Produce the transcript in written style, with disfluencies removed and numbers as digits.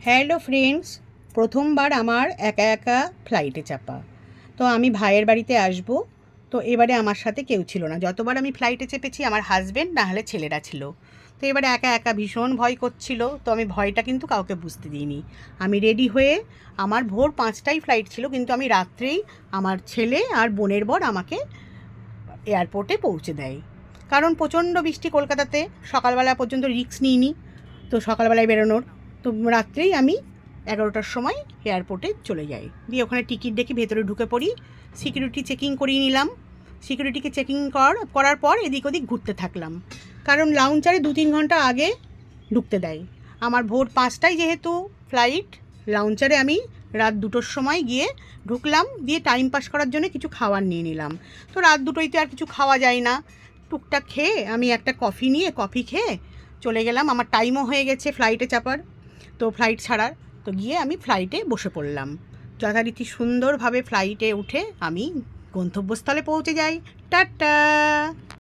Hello friends, প্রথমবার আমার একা একা ফ্লাইটে চাপা। তো আমি ভাইয়ের বাড়িতে আসব। তো এবারে আমার সাথে কেউ ছিল না। যতবার আমি ফ্লাইটে চেপেছি আমার হাজব্যান্ড না হলে ছেলেরা ছিল। তো এবারে একা একা ভীষণ ভয় করছিল। তো আমি ভয়টা কিন্তু কাউকে বুঝতে দিইনি। আমি রেডি হয়ে, আমার ভোর 5টায় ফ্লাইট ছিল, কিন্তু আমি রাত্রেই আমার ছেলে আর বোনের বর আমাকে এয়ারপোর্টে পৌঁছে দেয়। কারণ প্রচণ্ড বৃষ্টি কলকাতাতে, সকালবেলা পর্যন্ত রিস্ক নিইনি। তো সকালবেলায় বেরোনোর, তো রাত্রেই আমি 11টার সময় এয়ারপোর্টে চলে যাই। দিয়ে ওখানে টিকিট দেখে ভেতরে ঢুকে পড়ি। সিকিউরিটি চেকিং করিয়ে নিলাম। সিকিউরিটিকে চেকিং করার পর এদিক ওদিক ঘুরতে থাকলাম, কারণ লাউঞ্চারে 2-3 ঘন্টা আগে ঢুকতে দেয়। আমার ভোর 5টায় যেহেতু ফ্লাইট, লাউঞ্চারে আমি রাত 2টোর সময় গিয়ে ঢুকলাম। দিয়ে টাইম পাস করার জন্য কিছু খাবার নিয়ে নিলাম। তো রাত 2টোইতে আর কিছু খাওয়া যায় না। টুকটাক খেয়ে আমি একটা কফি খেয়ে চলে গেলাম। আমার টাইমও হয়ে গেছে ফ্লাইটে চাপার, তো ফ্লাইট ছাড়ার। তো গিয়ে আমি ফ্লাইটে বসে পড়লাম। যথারীতি সুন্দরভাবে ফ্লাইটে উঠে আমি গন্তব্যস্থলে পৌঁছে যাই। টাটা।